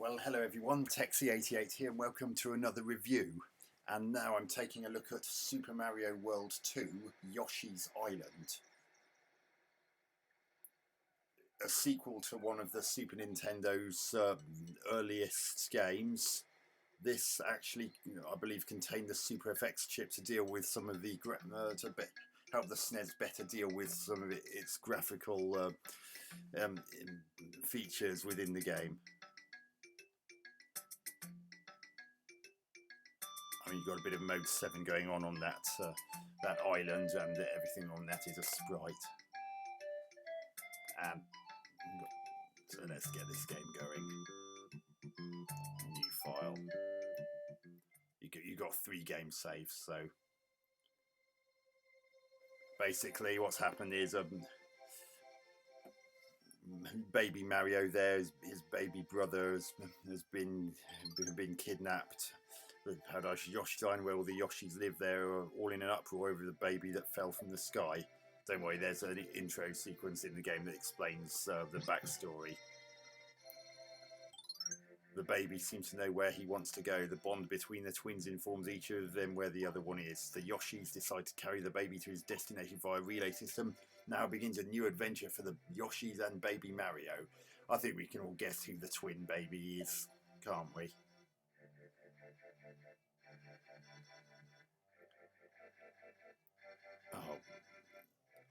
Well, hello everyone, Texie88 here and welcome to another review. And now I'm taking a look at Super Mario World 2, Yoshi's Island. A sequel to one of the Super Nintendo's earliest games. This actually, I believe, contained the Super FX chip to deal with some of the help the SNES better deal with some of its graphical features within the game. I mean, you've got a bit of Mode 7 going on that that island, and everything on that is a sprite. So let's get this game going. New file. You got 3 game saves, so basically what's happened is baby Mario there, his baby brother has been kidnapped. The Paradise Yoshi's Island, where all the Yoshis live there, are all in an uproar over the baby that fell from the sky. Don't worry, there's an intro sequence in the game that explains the backstory. The baby seems to know where he wants to go. The bond between the twins informs each of them where the other one is. The Yoshis decide to carry the baby to his destination via a relay system. Now begins a new adventure for the Yoshis and baby Mario. I think we can all guess who the twin baby is, can't we?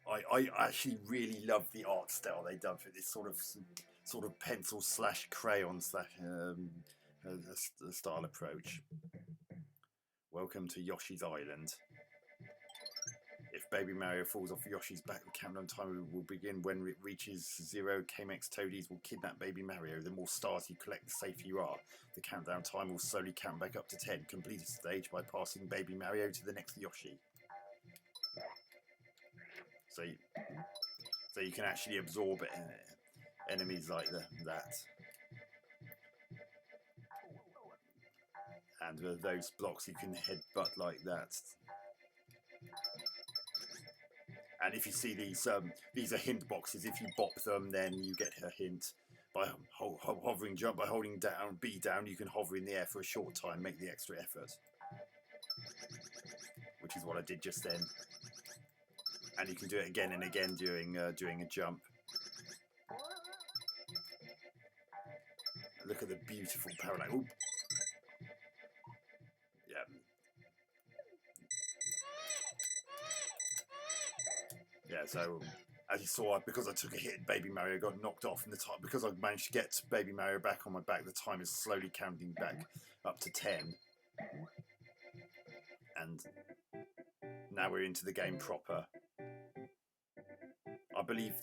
Oh, I actually really love the art style they done for this sort of pencil slash crayon slash style approach. Welcome to Yoshi's Island. If baby Mario falls off Yoshi's back, the countdown timer will begin. When it reaches 0, KMX Toadies will kidnap baby Mario. The more stars you collect, the safer you are. The countdown timer will slowly count back up to 10. Complete a stage by passing baby Mario to the next Yoshi. So you can actually absorb enemies like that. And those blocks you can headbutt like that. And if you see these are hint boxes. If you bop them, then you get a hint. By hovering jump, by holding down B down, you can hover in the air for a short time, make the extra effort. Which is what I did just then. And you can do it again and again during a jump. Look at the beautiful parallel. Ooh. Yeah. Yeah, so as you saw, because I took a hit, baby Mario got knocked off, and because I managed to get baby Mario back on my back, the time is slowly counting back up to 10. And now we're into the game proper. I believe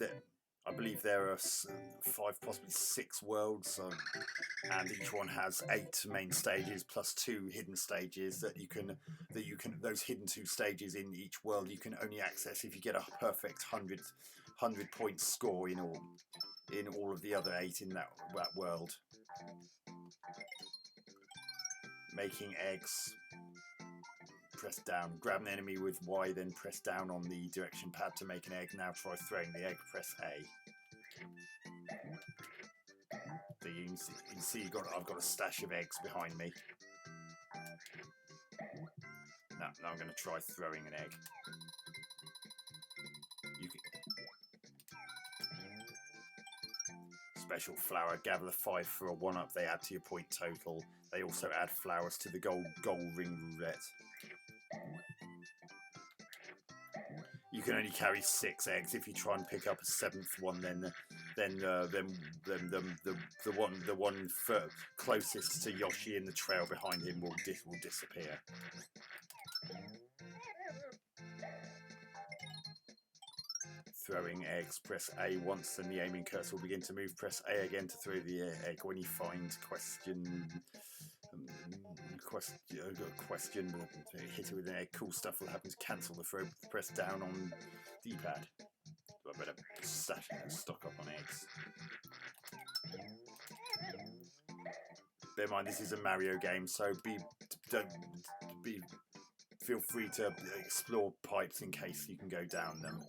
there are 5, possibly 6 worlds, and each one has 8 main stages plus 2 hidden stages that you can those hidden 2 stages in each world you can only access if you get a perfect 100 point score in all of the other 8 in that world. Making eggs. Press down. Grab an enemy with Y, then press down on the direction pad to make an egg. Now try throwing the egg. Press A. So you can see I've got a stash of eggs behind me. Now I'm going to try throwing an egg. Special flower. Gather the 5 for a 1-up. They add to your point total. They also add flowers to the gold ring roulette. You can only carry 6 eggs. If you try and pick up a 7th one, then the one closest to Yoshi in the trail behind him will disappear. Throwing eggs. Press A once, and the aiming cursor will begin to move. Press A again to throw the egg. When you find question, hit it with an egg. Cool stuff will happen to cancel the throw. Press down on D-pad. So I better stock up on eggs. Bear in mind, this is a Mario game, so feel free to explore pipes in case you can go down them.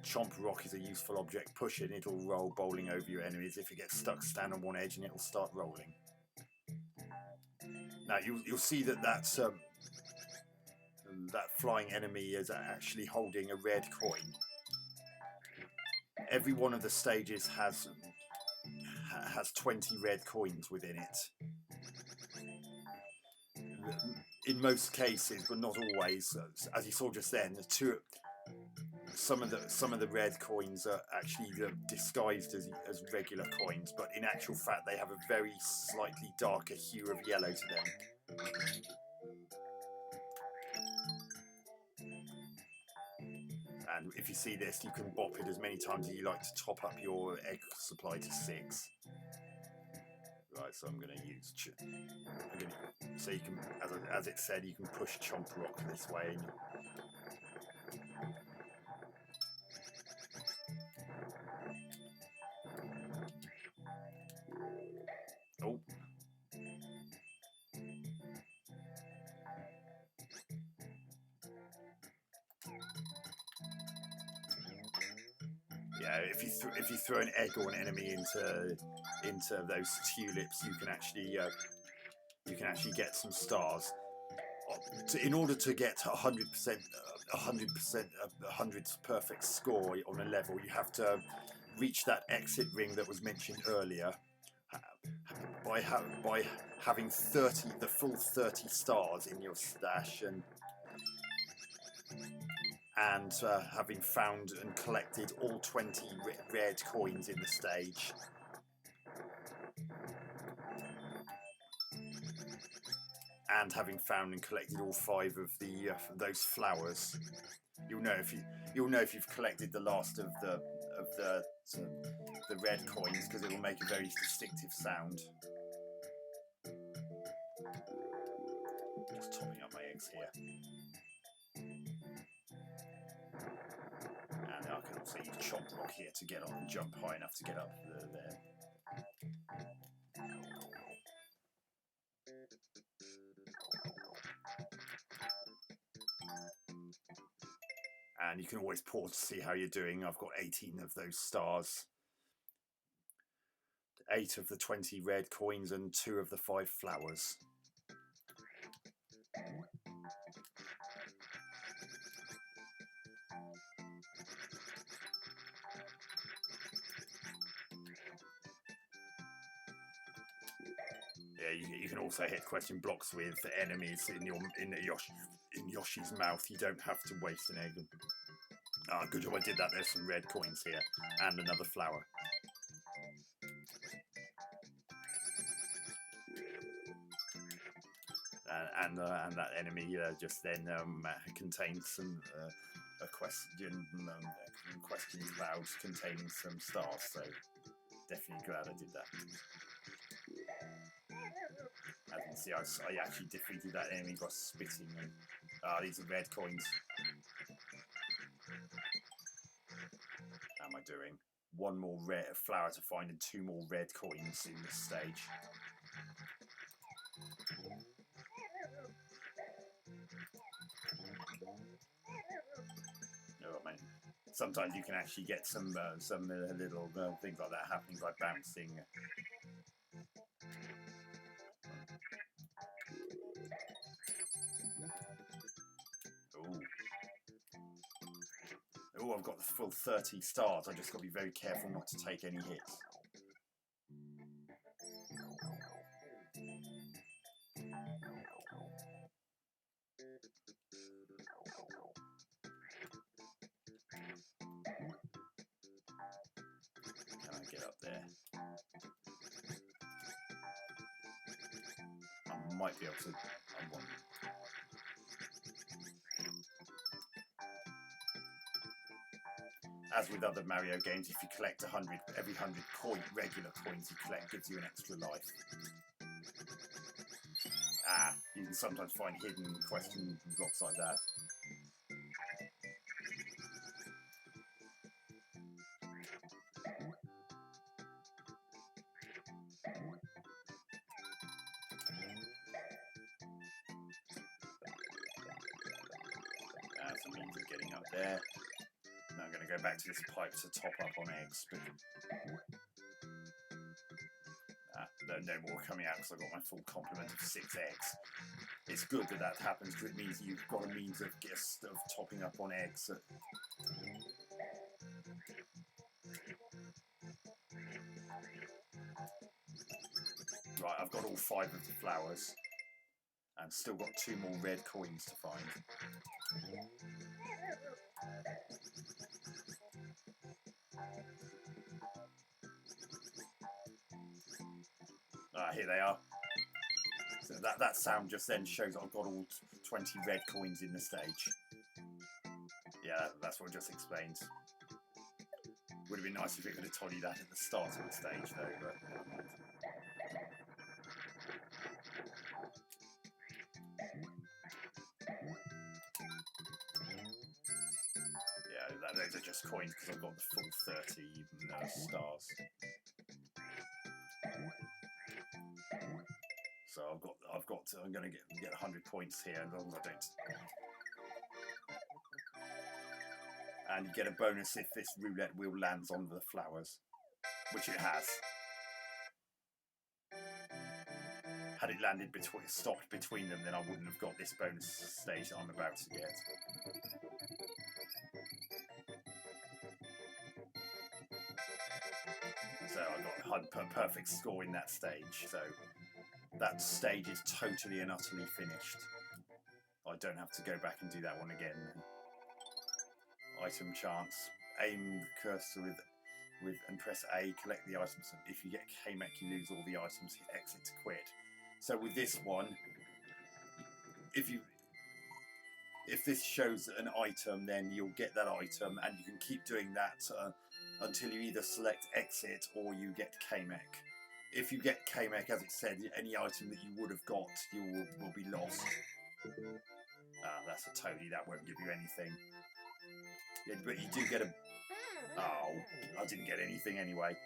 Chomp Rock is a useful object. Push it and it'll roll, bowling over your enemies. If it gets stuck, stand on one edge and it'll start rolling. Now you'll see that that flying enemy is actually holding a red coin. Every one of the stages has 20 red coins within it. In most cases, but not always. As you saw just then, some of the red coins are actually disguised as regular coins, but in actual fact they have a very slightly darker hue of yellow to them. And if you see this, you can bop it as many times as you like to top up your egg supply to 6. Right, so I'm going to use. So you can, as it said, you can push Chomp Rock this way. Oh. Yeah, if you throw an egg or an enemy into those tulips, you can actually get some stars. In order to get 100% 100 perfect score on a level, you have to reach that exit ring that was mentioned earlier by having the full 30 stars in your stash and having found and collected all 20 red coins in the stage. And having found and collected all 5 of those flowers. You'll know if you've collected the last of the red coins, because it will make a very distinctive sound. Just topping up my eggs here. And I can also use Chomp Rock here to get on and jump high enough to get up there. And you can always pause to see how you're doing. I've got 18 of those stars. 8 of the 20 red coins and 2 of the 5 flowers. Yeah, you can also hit question blocks with enemies in Yoshi's mouth. You don't have to waste an egg. Ah, good job I did that. There's some red coins here and another flower. And that enemy just then contains some a question clouds containing some stars. So definitely glad I did that. As you can see, I actually defeated that enemy by spitting them. Ah, these are red coins. How am I doing? 1 more red flower to find and 2 more red coins in this stage. Oh man! Sometimes you can actually get some little things like that happening by bouncing. Oh, I've got the full 30 stars. I just got to be very careful not to take any hits. Can I get up there? I might be able to. As with other Mario games, if you collect 100, every 100 regular coins you collect gives you an extra life. You can sometimes find hidden question blocks like that. That's a means of getting up there. Now I'm going to go back to this pipe to top up on eggs. But no more coming out because I've got my full complement of 6 eggs. It's good that that happens because it means you've got a means of topping up on eggs. Right, I've got all 5 of the flowers and still got 2 more red coins to find. Here they are. So that sound just then shows I've got all 20 red coins in the stage. Yeah, that's what I just explained. Would have been nice if it could have told you that at the start of the stage, though. But never mind. Yeah, those are just coins because I've got the full 30 even stars. So I'm going to get 100 points here as long as I don't. And you get a bonus if this roulette wheel lands on the flowers, which it has. Had it landed stopped between them, then I wouldn't have got this bonus stage that I'm about to get. So I got a perfect score in that stage. So that stage is totally and utterly finished. I don't have to go back and do that one again. Item chance. Aim the cursor with and press A, collect the items. If you get K-Mech, you lose all the items. Hit exit to quit. So with this one, if this shows an item, then you'll get that item, and you can keep doing that until you either select exit or you get K-Mech. If you get K-Mech, as it said, any item that you would have got, you will be lost. That's a toady, that won't give you anything. Yeah, but you do get a... Oh, I didn't get anything anyway.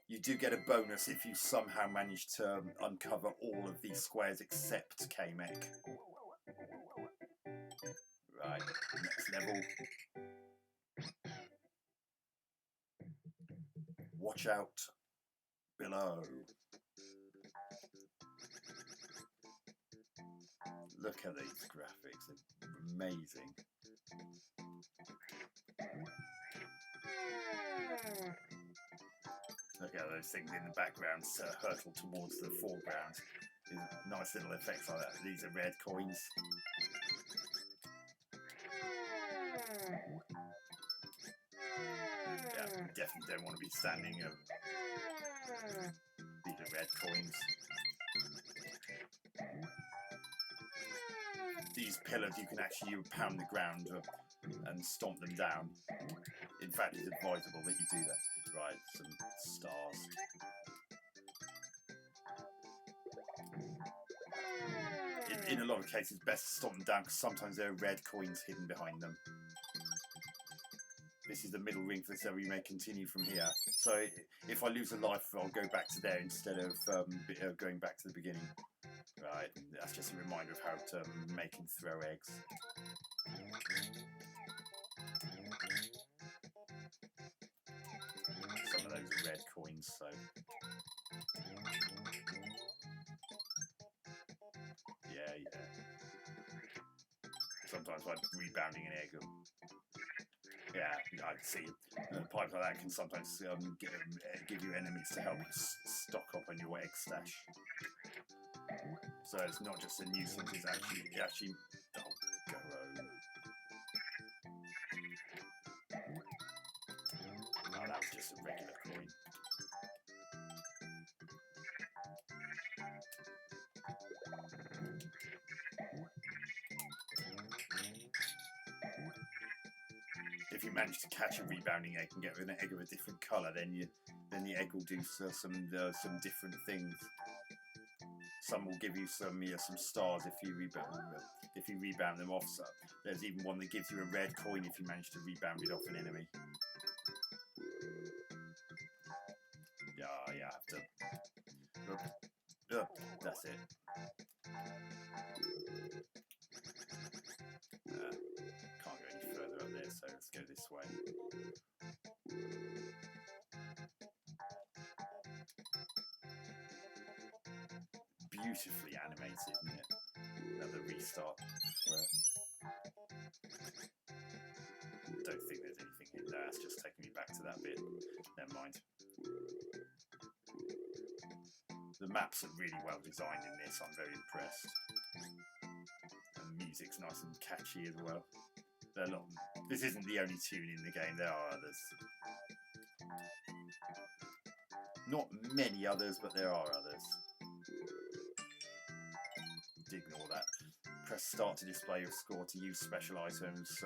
You do get a bonus if you somehow manage to uncover all of these squares except K-Mech. Right, next level. Watch out below. Look at these graphics, they're amazing. Look at those things in the background hurtle towards the foreground. Nice little effects like that. These are red coins. Yeah, definitely don't want to be standing. These are red coins. These pillars, you can actually pound the ground and stomp them down. In fact, it's advisable that you do that. Right, some stars. In a lot of cases, best to stomp them down because sometimes there are red coins hidden behind them. This is the middle ring for this area. You may continue from here. So if I lose a life, I'll go back to there instead of going back to the beginning. Right, that's just a reminder of how to make and throw eggs. Some of those are red coins, so... Yeah. Sometimes by rebounding an egg, yeah, I see. Pipes like that can sometimes give you enemies to help you stock up on your egg stash. So it's not just a nuisance, it's actually oh, go home. Oh, that was just a regular coin. If you manage to catch a rebounding egg and get an egg of a different colour, then the egg will do some different things. Some will give you some stars if you rebound them off. So there's even one that gives you a red coin if you manage to rebound it off an enemy. Yeah, I have to. That's it. Can't go any further up there, so let's go this way. beautifully animated, isn't it? Another restart. Don't think there's anything in there. It's just taking me back to that bit. Never mind. The maps are really well designed in this. I'm very impressed. And the music's nice and catchy as well. This isn't the only tune in the game. There are others. Not many others, but there are others. Ignore that. Press start to display your score to use special items.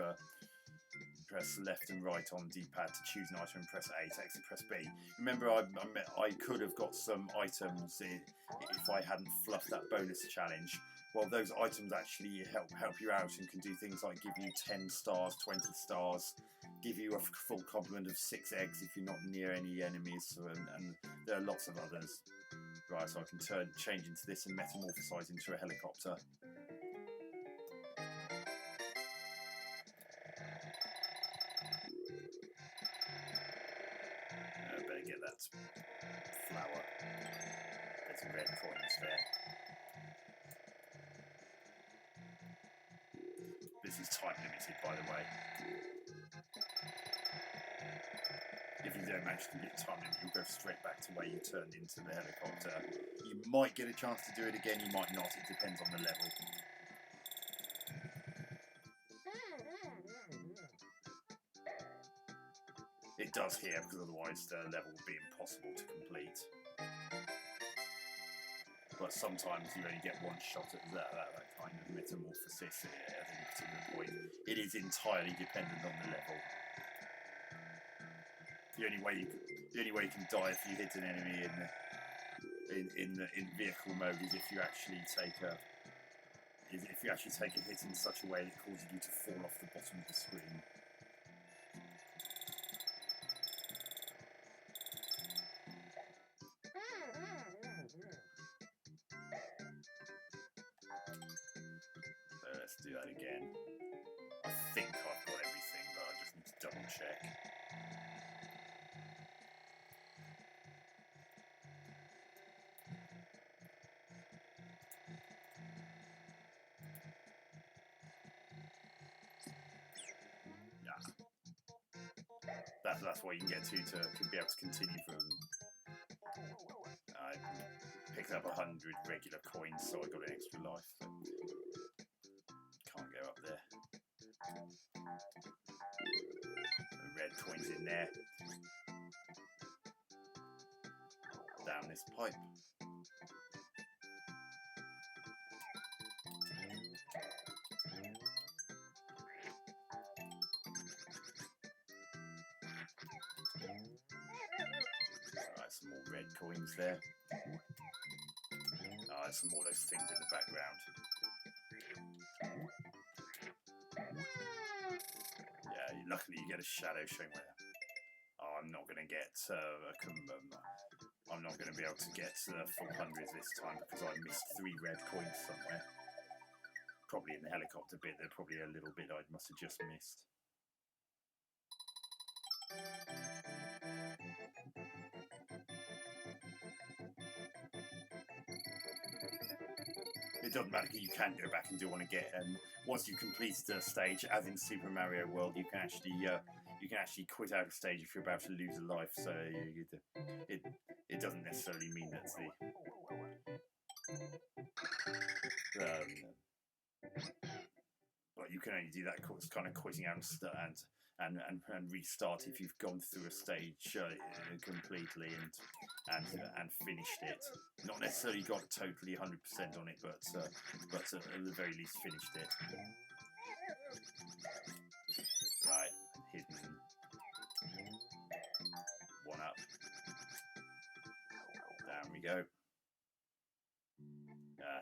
Press left and right on D-pad to choose an item and press A to exit, press B. Remember, I could have got some items if I hadn't fluffed that bonus challenge. Well, those items actually help you out and can do things like give you 10 stars, 20 stars, give you a full complement of 6 eggs if you're not near any enemies, and there are lots of others. Right, so I can change into this and metamorphosize into a helicopter. Better get that flower. There's some red coins there. This is time limited, by the way. If you don't manage to get time limit, you'll go straight back to where you turned into the helicopter. You might get a chance to do it again, you might not. It depends on the level. It does here, because otherwise the level would be impossible to complete. But sometimes you only get one shot at that kind of metamorphosis at any particular point. It is entirely dependent on the level. The only way you can die if you hit an enemy in vehicle mode is if you actually take a hit in such a way that causes you to fall off the bottom of the screen. So let's do that again. I think I've got everything, but I just need to double check. That's what you can get to be able to continue from. I picked up 100 regular coins, so I got an extra life. But can't go up there. The red coins in there. Down this pipe. Alright, some more red coins there. There's some more of those things in the background. Yeah, luckily you get a shadow showing where. Oh, I'm not going to get. I'm not going to be able to get full hundreds this time because I missed 3 red coins somewhere. Probably in the helicopter bit. There's probably a little bit I must have just missed. It doesn't matter, you can go back and do one again. And once you complete the stage, as in Super Mario World, you can actually quit out a stage if you're about to lose a life. So it doesn't necessarily mean that's but you can only do that kind of quitting out and restart if you've gone through a stage completely and finished it. Not necessarily got totally 100% on it, but at the very least finished it. Right, hidden. 1 up. Down we go.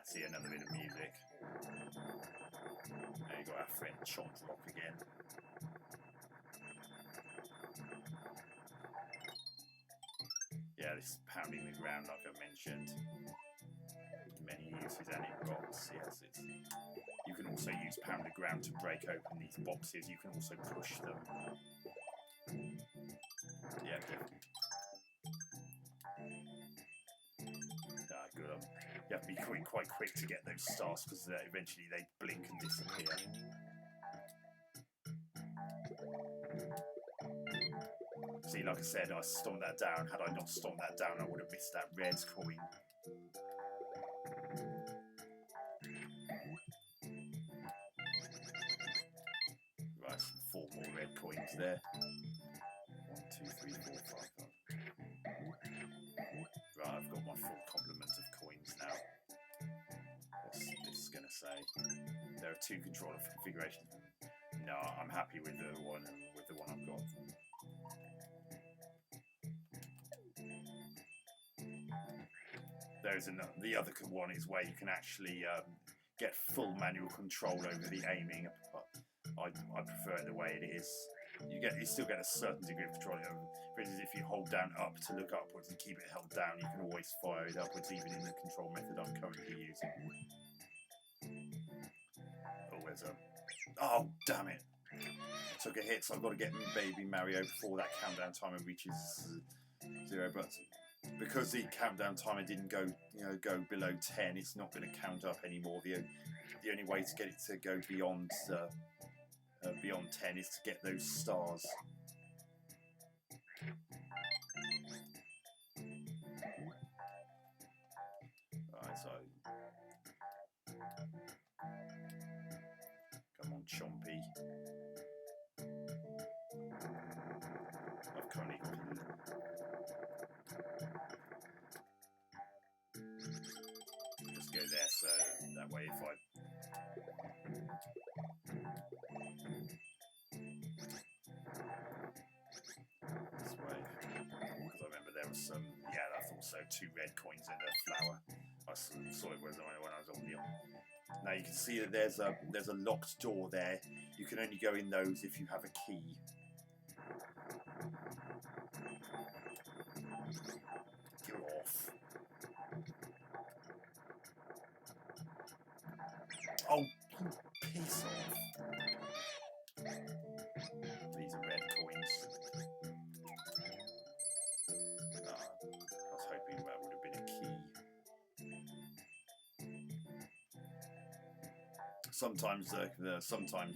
See another bit of music. There you got our friend Chomp Rock again. Yeah, this is pounding the ground like I mentioned. Many uses, and it rocks. Yes, you can also use pound the ground to break open these boxes. You can also push them. Yeah, definitely. Good. You have to be quite quick to get those stars because eventually they blink and disappear. See, like I said, I stomped that down. Had I not stomped that down, I would have missed that red coin. Right, 4 more red coins there. 1, 2, 3, 4, 5. Right, I've got my full complement of coins now. What's this going to say? There are 2 controller configurations. No, I'm happy with the one I've got. There's the other one is where you can actually get full manual control over the aiming. I prefer it the way it is. You still get a certain degree of control. For instance, if you hold down up to look upwards and keep it held down, you can always fire it upwards, even in the control method I'm currently using. Oh, there's a... Oh, damn it! I took a hit, so I've got to get baby Mario before that countdown timer reaches 0. But because the countdown timer didn't go below 10, it's not going to count up anymore. The only way to get it to go beyond 10 is to get those stars. Right, so come on, Chompy. I've currently got just go there, so that way if I this way, because I remember there was some, yeah, I thought so, 2 red coins in the flower. I saw it when I was on the. Now you can see that there's a locked door there. You can only go in those if you have a key. Get off. Oh, piss off. These are red coins. I was hoping that would have been a key. Sometimes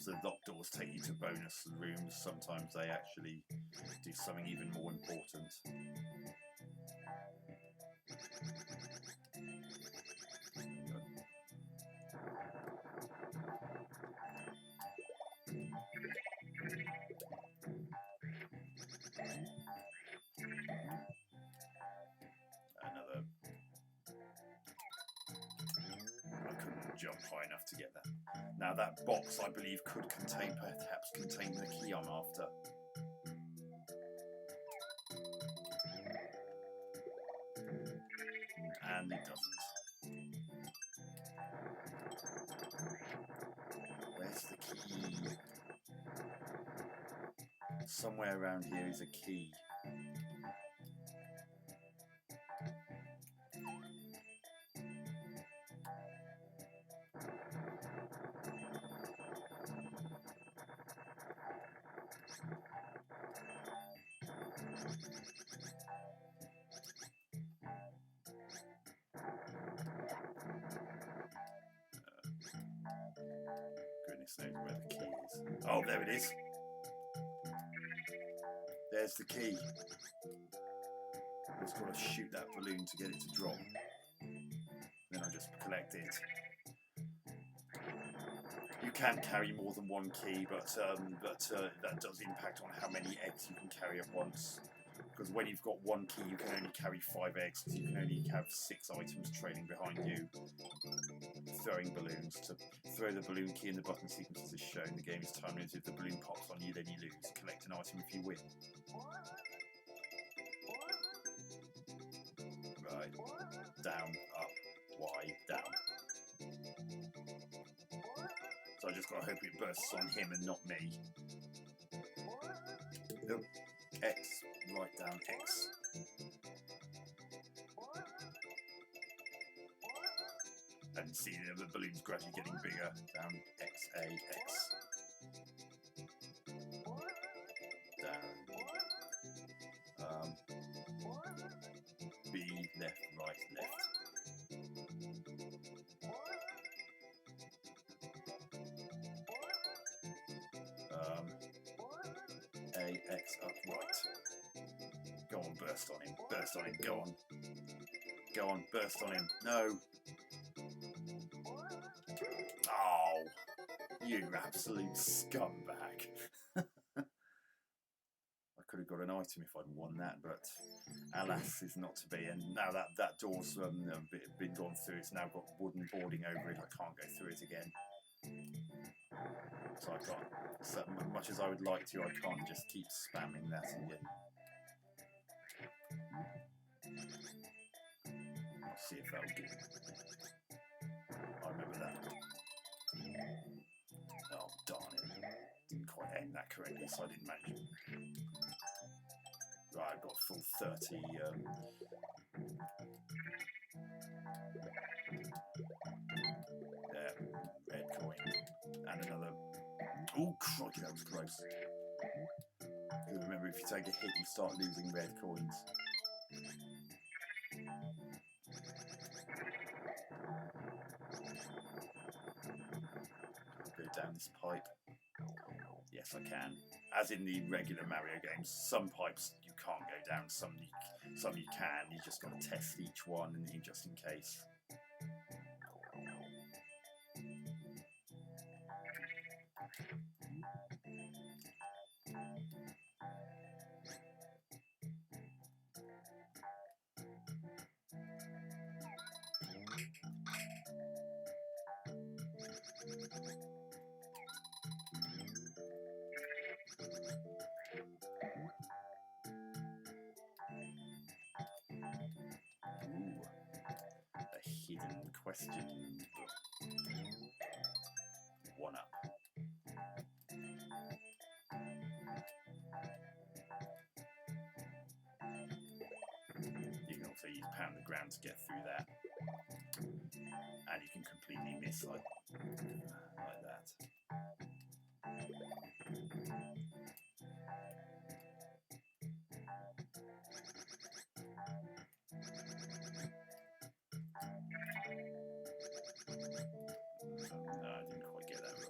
the locked doors take you to bonus rooms. Sometimes they actually do something even more important. Another. I couldn't jump high enough to get that. Now that box, I believe, could perhaps contain the key I'm after. And it doesn't. Where's the key? Somewhere around here is a key. Goodness knows where the key is. Oh, there it is. There's the key. I've just got to shoot that balloon to get it to drop. Then I just collect it. You can carry more than one key, but that does impact on how many eggs you can carry at once. Because when you've got one key, you can only carry 5 eggs, because you can only have 6 items trailing behind you. Throwing balloons. To throw the balloon key in the button sequence is shown. The game is time limited. If the balloon pops on you, then you lose. Collect an item if you win. Right. Down, up, Y, down. So I just got to hope it bursts on him and not me. Nope. X. Right down X. And see the balloon's gradually getting bigger. Down X, A, X. Down. B, left, right, left. A, X, up, right. Go on, burst on him. Burst on him. Go on. Go on, burst on him. No. Oh, you absolute scumbag. I could have got an item if I'd won that, but alas, is not to be. And now that door's been gone through, it's now got wooden boarding over it. I can't go through it again. So I can't, so much as I would like to, I can't just keep spamming that again. I'll see if that'll do. I remember that. Oh, darn it. Didn't quite aim that correctly, so I didn't manage it. Right, I've got full 30. There, red coin. And another. Oh, crikey, that was close. Remember, if you take a hit, you start losing red coins. Go down this pipe. Yes, I can. As in the regular Mario games, some pipes you can't go down, some you can. You just got to test each one, and just in case. Ooh, a hidden question. 1 up. You can also use pound the ground to get through that, and you can completely miss like that. No, I didn't quite get that right.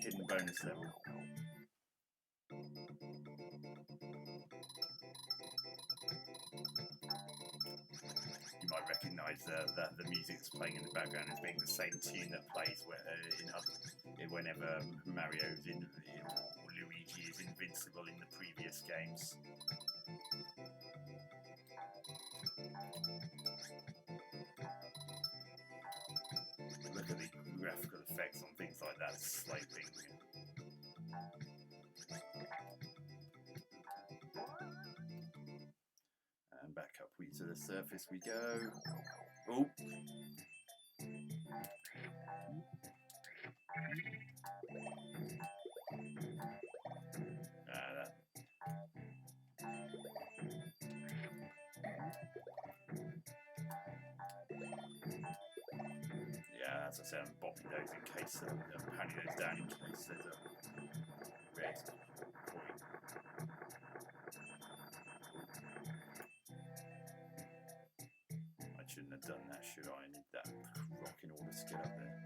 Hidden bonus level. You might recognise the music that's playing in the background as being the same tune that plays whenever Mario's or Luigi is invincible in the previous games. Look at the graphical effects on things like that, sloping. And back up to the surface we go. Oh! Yeah, as I said, I'm bopping those in case, pounding those down in case there's a red coin. I shouldn't have done that, should I? I need that rock in order to get up there.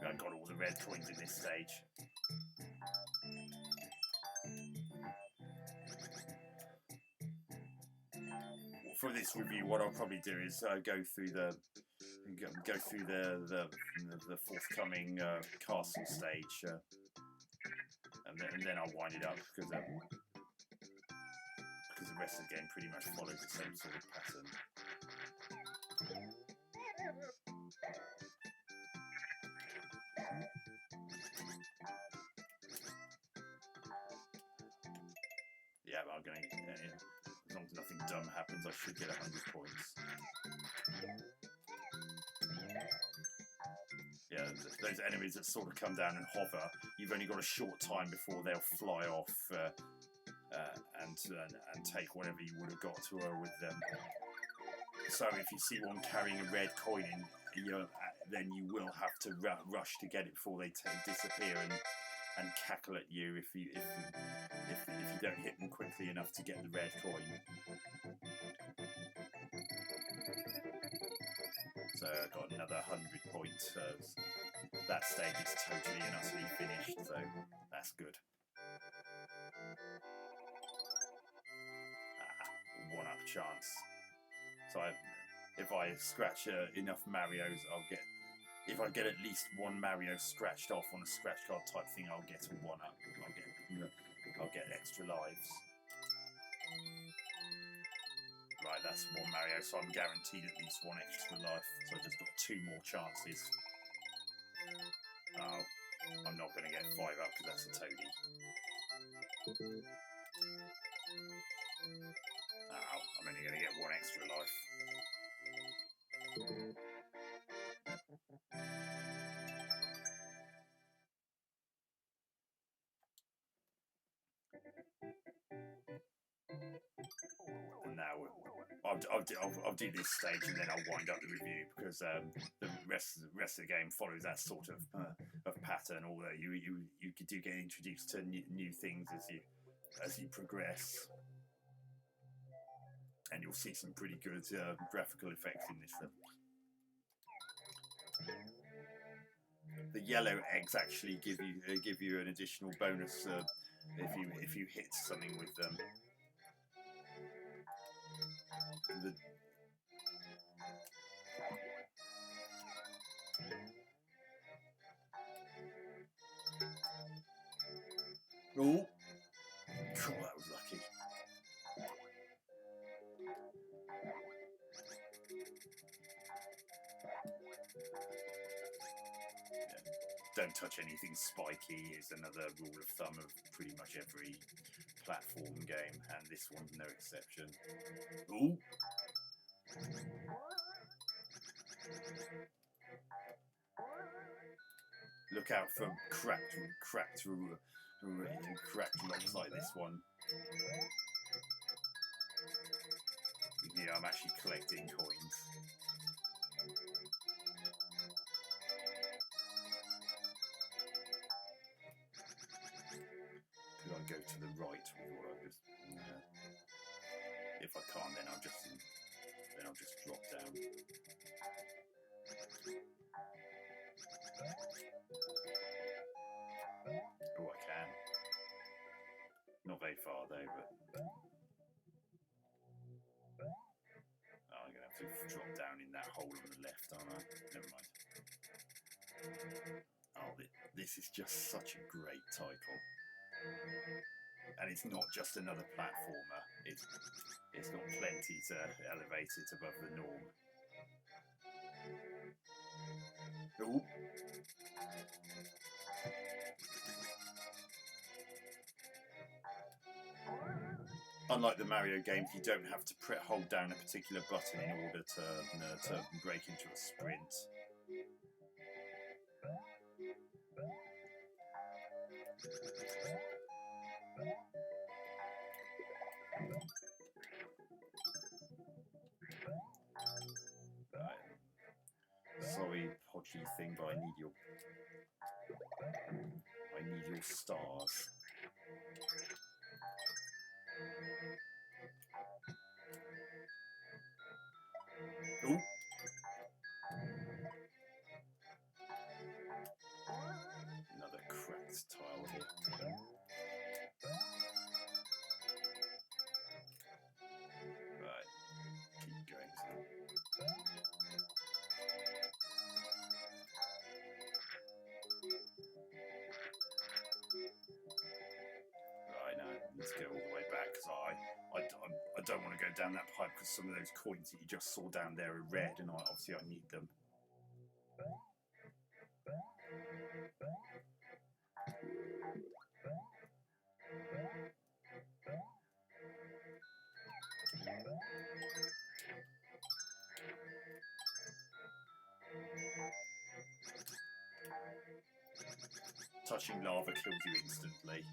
I got all the red coins in this stage. Well, for this review, what I'll probably do is go through the forthcoming castle stage, and then I'll wind it up because the rest of the game pretty much follows the same sort of pattern. Yeah, but I'm going to, as long as nothing dumb happens, I should get 100 points. Yeah, those enemies that sort of come down and hover, you've only got a short time before they'll fly off and take whatever you would have got to her with them. So if you see one carrying a red coin in, then you will have to rush to get it before they disappear and cackle at you if you don't hit them quickly enough to get the red coin. So I got another 100 points. That stage is totally and utterly finished, so that's good. One-up chance. So if I scratch enough Marios, I'll get. If I get at least one Mario scratched off on a scratch card type thing, I'll get a one-up. I'll get extra lives. Right, that's one Mario, so I'm guaranteed at least one extra life. So I just got 2 more chances. Oh, I'm not going to get 5 up because that's a toadie. Oh, I'm only going to get 1 extra life. And now I'll do this stage and then I'll wind up the review because the rest of the game follows that sort of pattern. Although you do get introduced to new things as you progress, and you'll see some pretty good graphical effects in this level. The yellow eggs actually give you an additional bonus if you hit something with them. Oh, cool! That was lucky. Don't touch anything spiky is another rule of thumb of pretty much every platform game, and this one's no exception. Ooh! Look out for cracked rocks like this one. Yeah, I'm actually collecting coins. Could I go to the right with what I just? If I can't, then I'll just drop down. Oh, I can. Not very far though, but I'm gonna have to drop down in that hole on the left, aren't I? Never mind. Oh, this is just such a great title. And it's not just another platformer. It's got plenty to elevate it above the norm. Ooh. Unlike the Mario games, you don't have to hold down a particular button in order to break into a sprint. Sorry, podgy thing, but I need your stars. Ooh. Another cracked tile here. Right, keep going. Right, now let's go all the way back because I don't want to go down that pipe because some of those coins that you just saw down there are red, and obviously I need them. touching lava kills you instantly.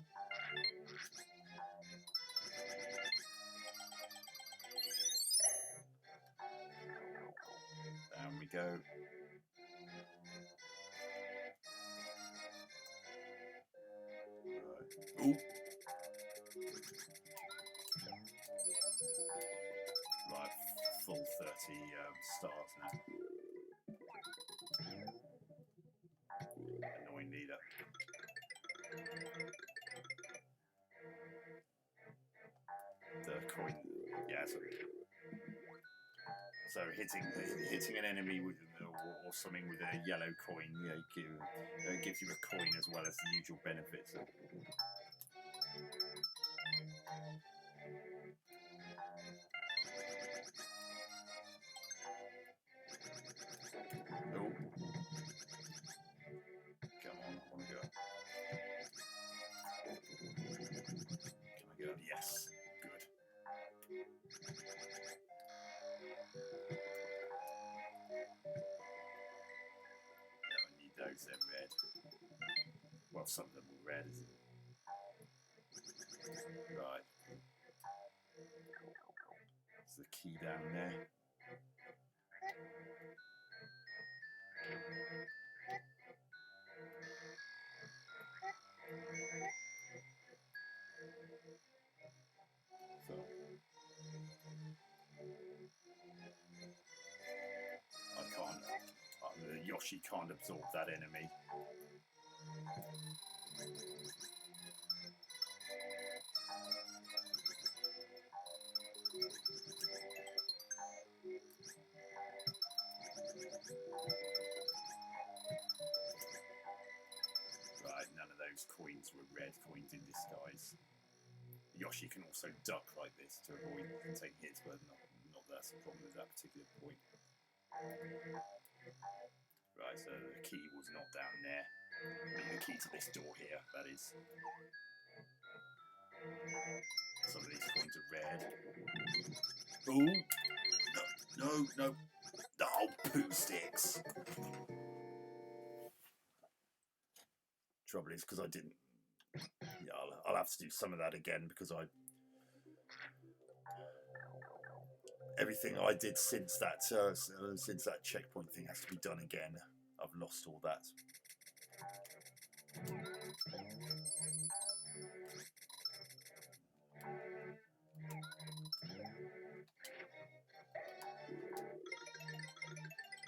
Down we go. Right. Ooh. Right, full 30 stars now. Annoying leader. The coin, yeah. So hitting an enemy with or something with a yellow coin, yeah, gives you a coin as well as the usual benefits. Oh, come on, I want to go up. Can I go up? Yes, good. Those, they're red. Well, some of them are red, isn't it? Right. There's the key down there. So. I can't. Yoshi can't absorb that enemy. Right, none of those coins were red coins in disguise. Yoshi can also duck like this to avoid taking hits, but not that's the problem at that particular point. Right, so the key was not down there. The key to this door here, that is. Some of these coins are red. Ooh! No! Oh, poo sticks! Trouble is, because I didn't... Yeah, I'll have to do some of that again, because everything I did since that checkpoint thing has to be done again. I've lost all that.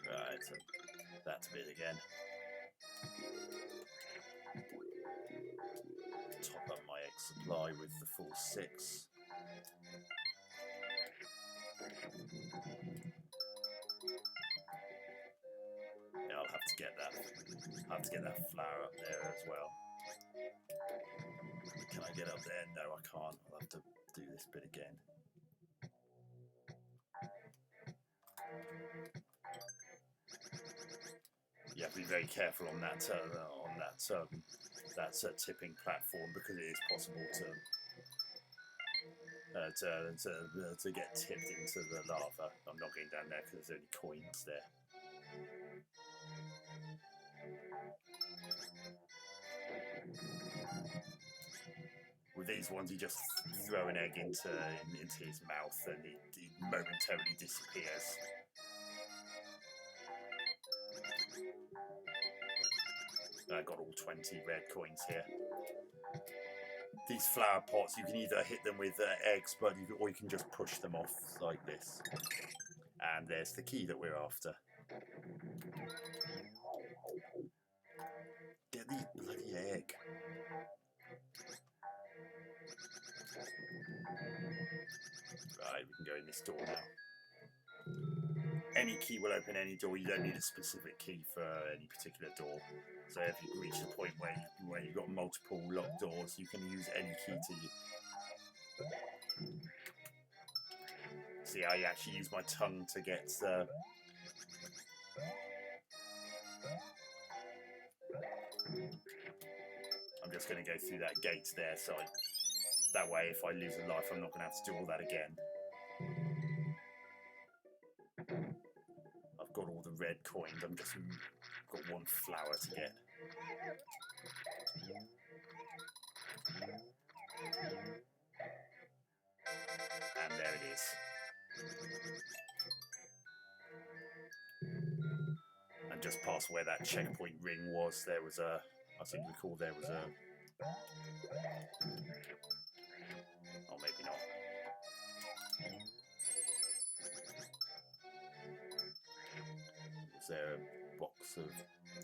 Right, so that's a bit again. Top up my egg supply with the full 6. Yeah, I'll have to get that flower up there as well. Can I get up there? No, I can't. I'll have to do this bit again. You have to be very careful on that tipping platform, because it is possible to get tipped into the lava. I'm not going down there because there's only coins there. With these ones, you just throw an egg into his mouth and he momentarily disappears. I got all 20 red coins here. These flower pots, you can either hit them with eggs, or you can just push them off like this. And there's the key that we're after. Get the bloody egg. Right, we can go in this door now. Any key will open any door. You don't need a specific key for any particular door. So if you reach the point where you've got multiple locked doors, you can use any key to... See, I actually use my tongue to get... I'm just going to go through that gate there, so that way if I lose a life, I'm not going to have to do all that again. I've got all the red coins, I've got one flower to get. And there it is. And just past where that checkpoint ring was, there was a, I seem to recall there was a, oh maybe not. Is there a box of,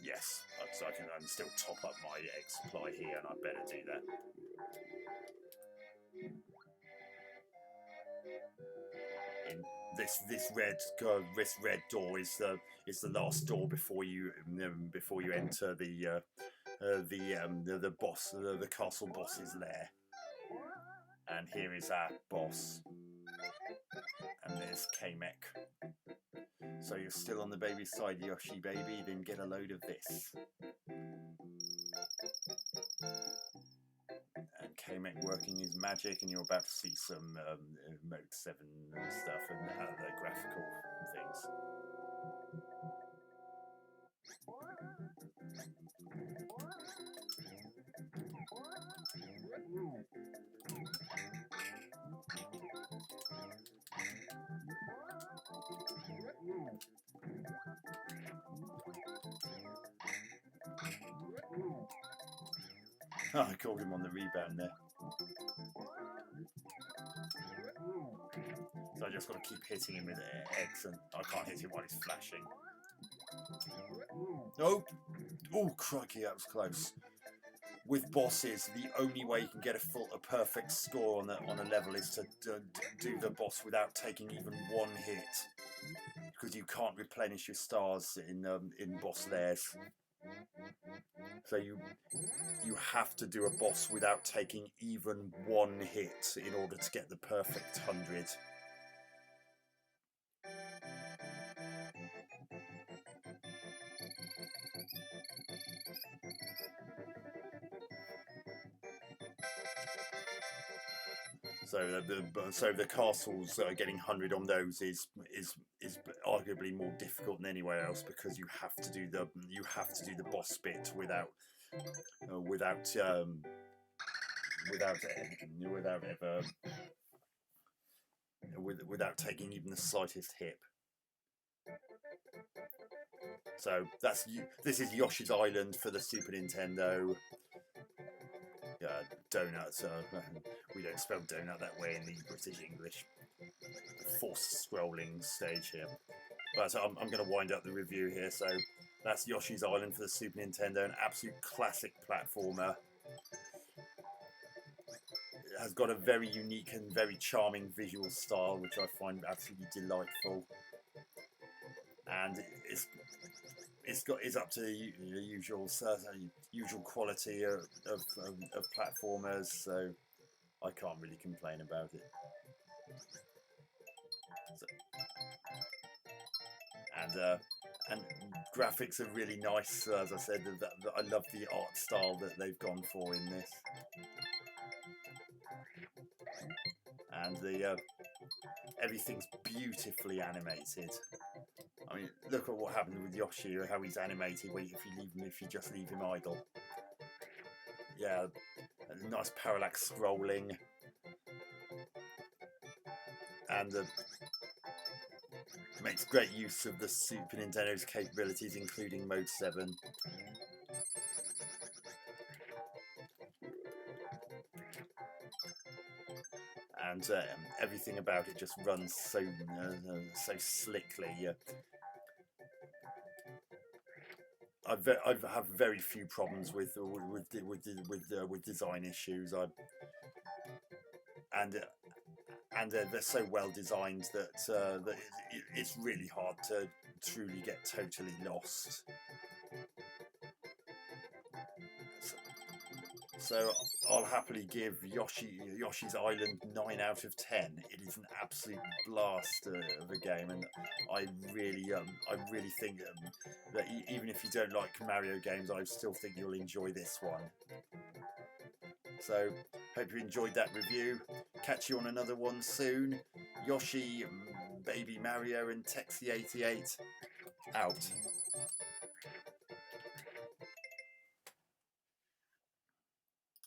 yes, so I can still top up my egg supply here, and I better do that. In this red door is the last door before you enter the boss, the castle boss's lair. And here is our boss, and there's Kamek. So you're still on the baby side, Yoshi baby, then get a load of this. And Kamek working his magic, and you're about to see some Mode 7 and stuff, and other graphical things. Oh, I called him on the rebound there. So I just got to keep hitting him with eggs, and I can't hit him while he's flashing. Nope. Oh, crikey, that was close. With bosses, the only way you can get a perfect score on a level is to do the boss without taking even one hit, because you can't replenish your stars in boss lairs. So you have to do a boss without taking even one hit in order to get the perfect 100. So the castles getting 100 on those is arguably more difficult than anywhere else, because you have to do the boss bit without taking even the slightest hit. So this is Yoshi's Island for the Super Nintendo. Donut. We don't spell donut that way in the British English. Forced scrolling stage here. But I'm going to wind up the review here. So that's Yoshi's Island for the Super Nintendo, an absolute classic platformer. It has got a very unique and very charming visual style, which I find absolutely delightful. And it's up to the usual quality of platformers, so I can't really complain about it. And graphics are really nice. As I said, I love the art style that they've gone for in this, and everything's beautifully animated. I mean, look at what happened with Yoshi, how he's animated if you just leave him idle. Yeah, nice parallax scrolling, and makes great use of the Super Nintendo's capabilities, including Mode 7. And everything about it just runs so slickly. I have very few problems with design issues. And they're so well designed that it's really hard to truly get totally lost. So I'll happily give Yoshi's Island 9 out of 10. It is an absolute blast of a game, and I really think that even if you don't like Mario games, I still think you'll enjoy this one. So hope you enjoyed that review. Catch you on another one soon. Yoshi, Baby Mario, and Texie88 out.